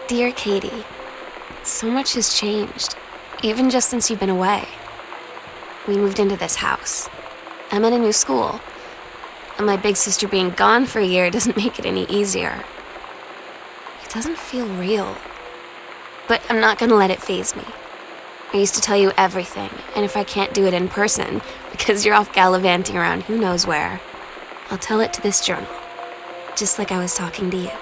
Dear Katie, so much has changed, even just since you've been away. We moved into this house. I'm in a new school, and my big sister being gone for a year doesn't make it any easier. It doesn't feel real, but I'm not gonna let it faze me. I used to tell you everything, and if I can't do it in person, because you're off gallivanting around who knows where, I'll tell it to this journal, just like I was talking to you.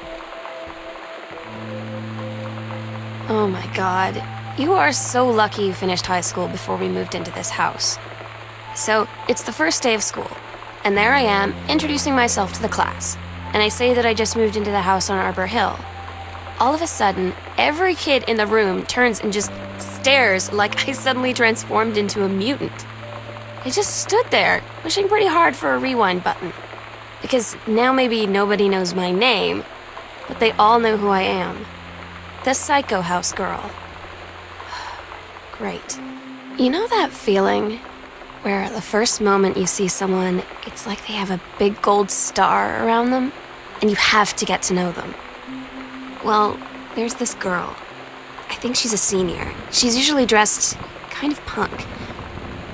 Oh my God, you are so lucky you finished high school before we moved into this house. So, it's the first day of school, and there I am, introducing myself to the class, and I say that I just moved into the house on Arbor Hill. All of a sudden, every kid in the room turns and just stares like I suddenly transformed into a mutant. I just stood there, wishing pretty hard for a rewind button. Because now maybe nobody knows my name, but they all know who I am. The Psycho House girl. Great. You know that feeling where the first moment you see someone, it's like they have a big gold star around them, and you have to get to know them? Well, there's this girl. I think she's a senior. She's usually dressed kind of punk,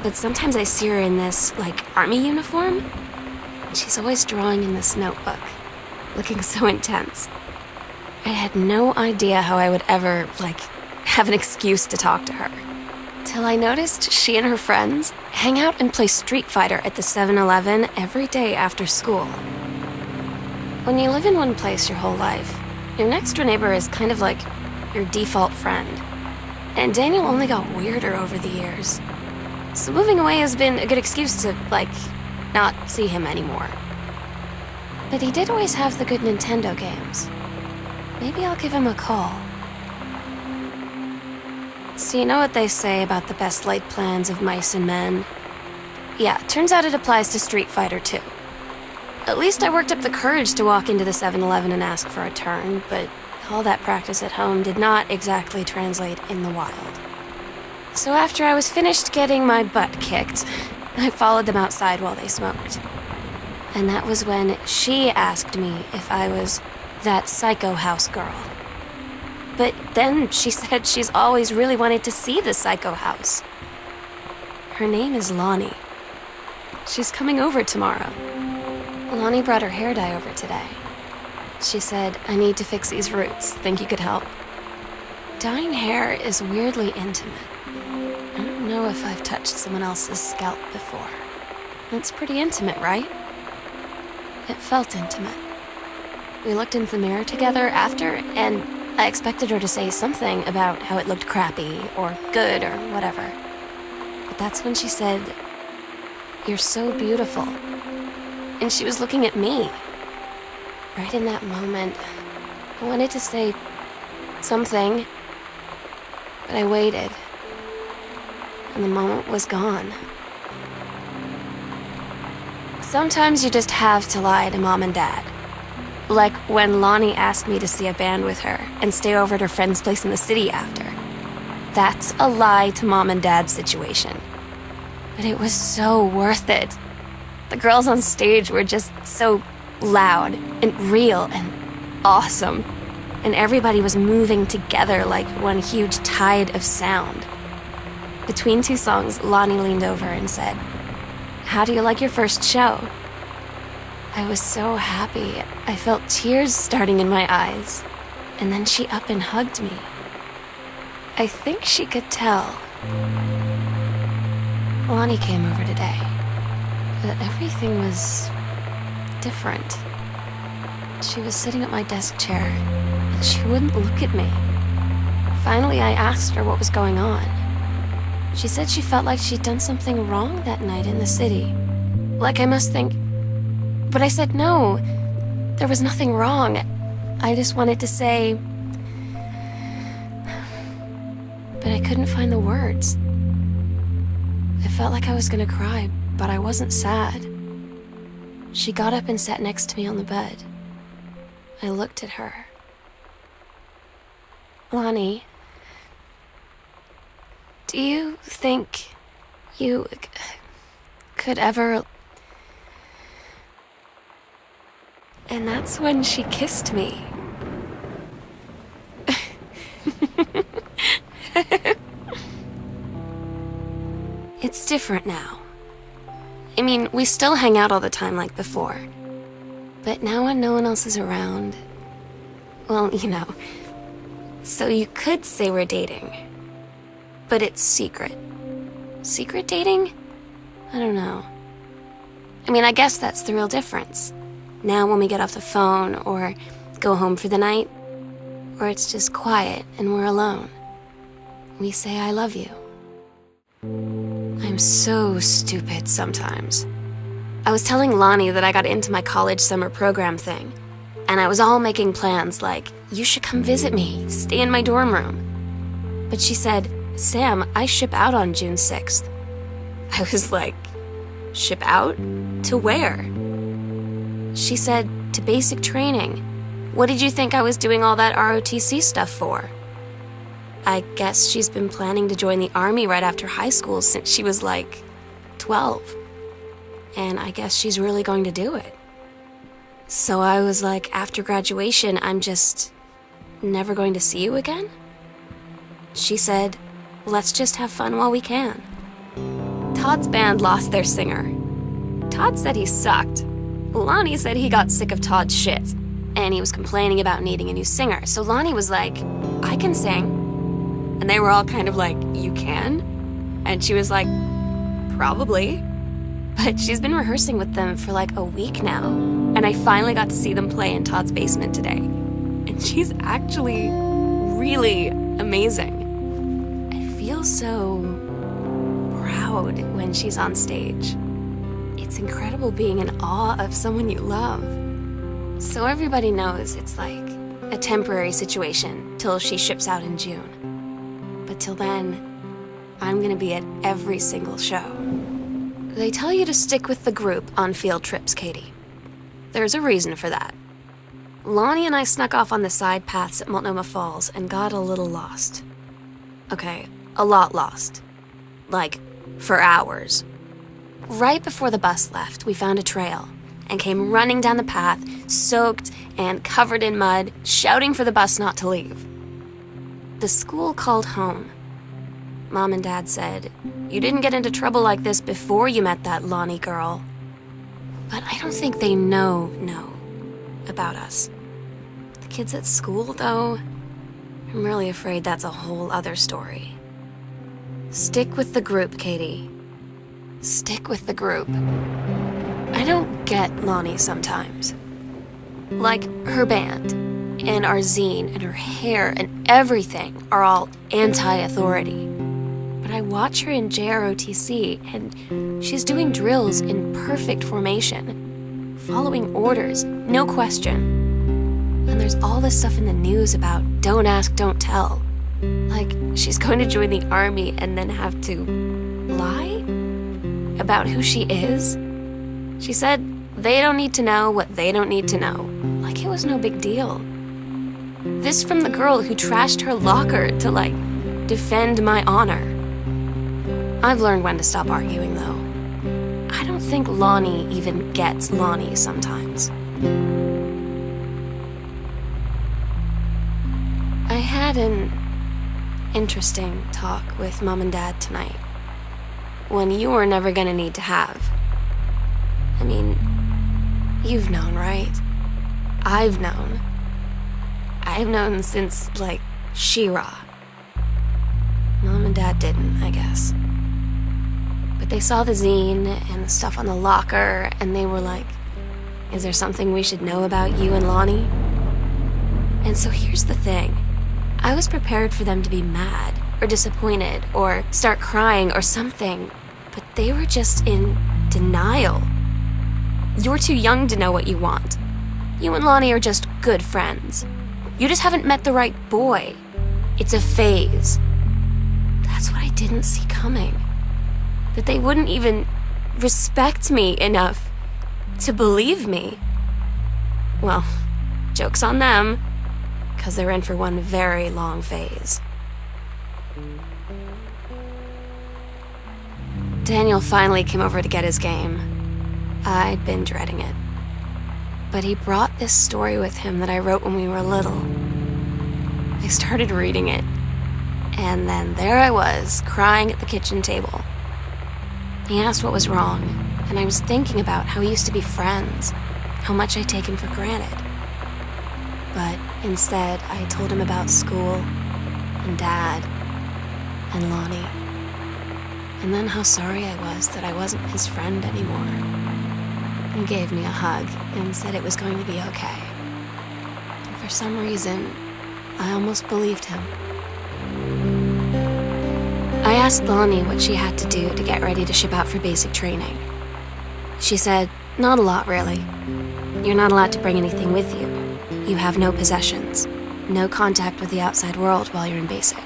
but sometimes I see her in this, army uniform, and she's always drawing in this notebook, looking so intense. I had no idea how I would ever, have an excuse to talk to her. Till I noticed she and her friends hang out and play Street Fighter at the 7-Eleven every day after school. When you live in one place your whole life, your next door neighbor is kind of like your default friend. And Daniel only got weirder over the years. So moving away has been a good excuse to, not see him anymore. But he did always have the good Nintendo games. Maybe I'll give him a call. So you know what they say about the best laid plans of mice and men? Yeah, turns out it applies to Street Fighter too. At least I worked up the courage to walk into the 7-Eleven and ask for a turn, but all that practice at home did not exactly translate in the wild. So after I was finished getting my butt kicked, I followed them outside while they smoked. And that was when she asked me if I was that Psycho House girl. But then she said she's always really wanted to see the Psycho House. Her name is Lonnie. She's coming over tomorrow. Lonnie brought her hair dye over today. She said, I need to fix these roots. Think you could help? Dyeing hair is weirdly intimate. I don't know if I've touched someone else's scalp before. It's pretty intimate, right? It felt intimate. We looked into the mirror together after, and I expected her to say something about how it looked crappy or good or whatever. But that's when she said, "You're so beautiful." And she was looking at me. Right in that moment, I wanted to say something, but I waited, and the moment was gone. Sometimes you just have to lie to Mom and Dad. Like when Lonnie asked me to see a band with her and stay over at her friend's place in the city after. That's a lie to Mom and Dad situation. But it was so worth it. The girls on stage were just so loud and real and awesome. And everybody was moving together like one huge tide of sound. Between two songs, Lonnie leaned over and said, "How do you like your first show?" I was so happy. I felt tears starting in my eyes. And then she up and hugged me. I think she could tell. Lonnie came over today, but everything was different. She was sitting at my desk chair, and she wouldn't look at me. Finally, I asked her what was going on. She said she felt like she'd done something wrong that night in the city. Like I must think... But I said no, there was nothing wrong. I just wanted to say... But I couldn't find the words. I felt like I was gonna cry, but I wasn't sad. She got up and sat next to me on the bed. I looked at her. Lonnie, do you think you could ever... And that's when she kissed me. It's different now. I mean, we still hang out all the time like before. But now when no one else is around, well, you know, so you could say we're dating. But it's secret. Secret dating? I don't know. I mean, I guess that's the real difference. Now when we get off the phone or go home for the night, or it's just quiet and we're alone, we say I love you. I'm so stupid sometimes. I was telling Lonnie that I got into my college summer program thing, and I was all making plans like, you should come visit me, stay in my dorm room. But she said, Sam, I ship out on June 6th. I was like, ship out? To where? She said, to basic training. What did you think I was doing all that ROTC stuff for? I guess she's been planning to join the army right after high school since she was like 12. And I guess she's really going to do it. So I was like, after graduation, I'm just never going to see you again? She said, let's just have fun while we can. Todd's band lost their singer. Todd said he sucked. Lonnie said he got sick of Todd's shit, and he was complaining about needing a new singer. So Lonnie was like, I can sing. And they were all kind of like, you can? And she was like, probably. But she's been rehearsing with them for like a week now. And I finally got to see them play in Todd's basement today. And she's actually really amazing. I feel so proud when she's on stage. It's incredible being in awe of someone you love. So everybody knows it's like a temporary situation till she ships out in June. But till then, I'm gonna be at every single show. They tell you to stick with the group on field trips, Katie. There's a reason for that. Lonnie and I snuck off on the side paths at Multnomah Falls and got a little lost. Okay, a lot lost. Like, for hours. Right before the bus left, we found a trail and came running down the path, soaked and covered in mud, shouting for the bus not to leave. The school called home. Mom and Dad said, you didn't get into trouble like this before you met that Lonnie girl. But I don't think they know about us. The kids at school, though, I'm really afraid that's a whole other story. Stick with the group, Katie. Stick with the group. I don't get Lonnie sometimes. Like, her band, and our zine, and her hair, and everything are all anti-authority. But I watch her in JROTC, and she's doing drills in perfect formation, following orders, no question. And there's all this stuff in the news about don't ask, don't tell. Like, she's going to join the army and then have to lie about who she is. She said they don't need to know what they don't need to know. Like it was no big deal. This from the girl who trashed her locker to, like, defend my honor. I've learned when to stop arguing, though. I don't think Lonnie even gets Lonnie sometimes. I had an interesting talk with Mom and Dad tonight. One you were never gonna need to have. I mean, you've known, right? I've known. I've known since, like, She-Ra. Mom and Dad didn't, I guess. But they saw the zine and the stuff on the locker, and they were like, is there something we should know about you and Lonnie? And so here's the thing. I was prepared for them to be mad, or disappointed, or start crying, or something. But they were just in denial. You're too young to know what you want. You and Lonnie are just good friends. You just haven't met the right boy. It's a phase. That's what I didn't see coming. That they wouldn't even respect me enough to believe me. Well, joke's on them, 'cause they're in for one very long phase. Daniel finally came over to get his game. I'd been dreading it. But he brought this story with him that I wrote when we were little. I started reading it, And then there I was, crying at the kitchen table. He asked what was wrong, and I was thinking about how we used to be friends, how much I'd taken for granted. But instead, I told him about school, and Dad, and Lonnie. And then how sorry I was that I wasn't his friend anymore. He gave me a hug and said it was going to be okay. And for some reason, I almost believed him. I asked Lonnie what she had to do to get ready to ship out for basic training. She said, not a lot really. You're not allowed to bring anything with you. You have no possessions, no contact with the outside world while you're in basic.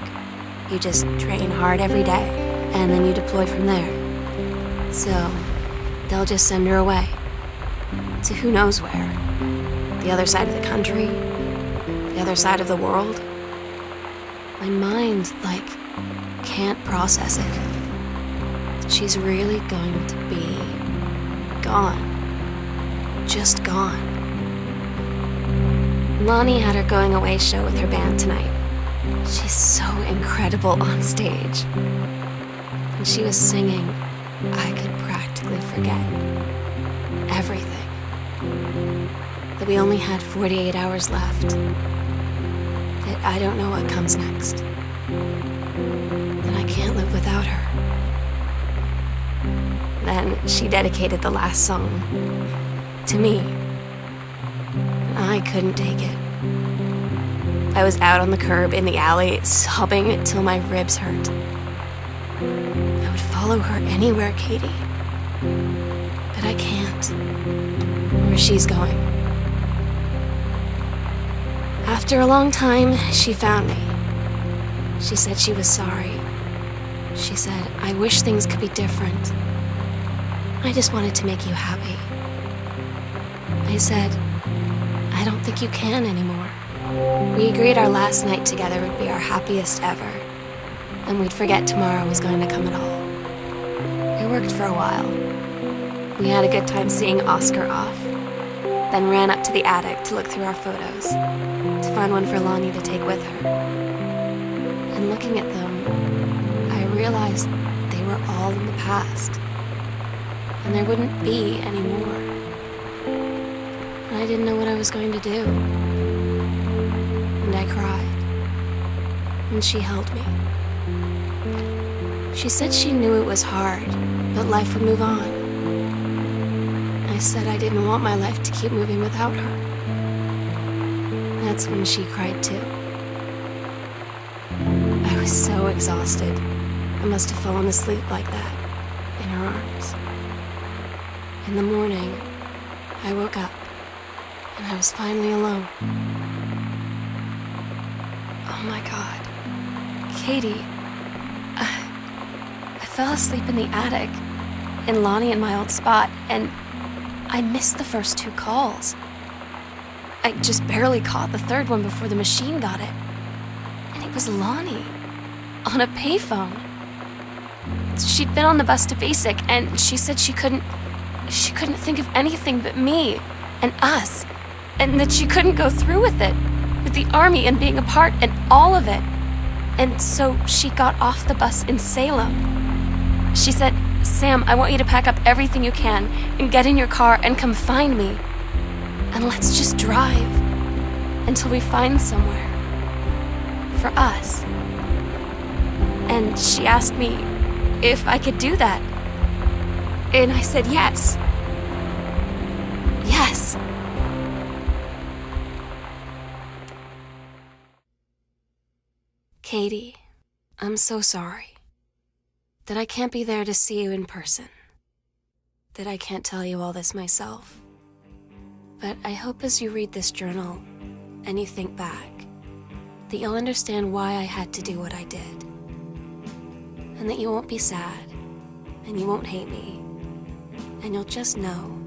You just train hard every day, and then you deploy from there. So, they'll just send her away. To who knows where. The other side of the country, the other side of the world. My mind, can't process it. She's really going to be gone. Just gone. Lonnie had her going away show with her band tonight. She's so incredible on stage. And she was singing, I could practically forget everything. That we only had 48 hours left. That I don't know what comes next. That I can't live without her. Then she dedicated the last song to me. I couldn't take it. I was out on the curb in the alley, sobbing till my ribs hurt. I would follow her anywhere, Katie. But I can't. Where she's going. After a long time, she found me. She said she was sorry. She said, I wish things could be different. I just wanted to make you happy. I said, I don't think you can anymore. We agreed our last night together would be our happiest ever, and we'd forget tomorrow was going to come at all. It worked for a while. We had a good time seeing Oscar off, then ran up to the attic to look through our photos, to find one for Lonnie to take with her. And looking at them, I realized they were all in the past, and there wouldn't be any more. And I didn't know what I was going to do. And I cried. And she held me. She said she knew it was hard, but life would move on. I said I didn't want my life to keep moving without her. That's when she cried too. I was so exhausted. I must have fallen asleep like that, in her arms. In the morning, I woke up, and I was finally alone. Oh my God. Katie, I fell asleep in the attic, in Lonnie in my old spot, and I missed the first 2 calls. I just barely caught the third one before the machine got it. And it was Lonnie, on a payphone. She'd been on the bus to basic, and she said she couldn't think of anything but me and us, and that she couldn't go through with it, with the army and being a part and all of it. And so she got off the bus in Salem. She said, Sam, I want you to pack up everything you can and get in your car and come find me. And let's just drive until we find somewhere for us. And she asked me if I could do that. And I said yes. Yes. Katie, I'm so sorry that I can't be there to see you in person, that I can't tell you all this myself. But I hope as you read this journal and you think back, that you'll understand why I had to do what I did, and that you won't be sad, and you won't hate me, and you'll just know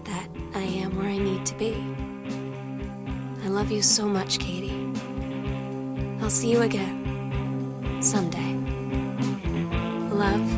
that I am where I need to be. I love you so much, Katie. I'll see you again someday. Love,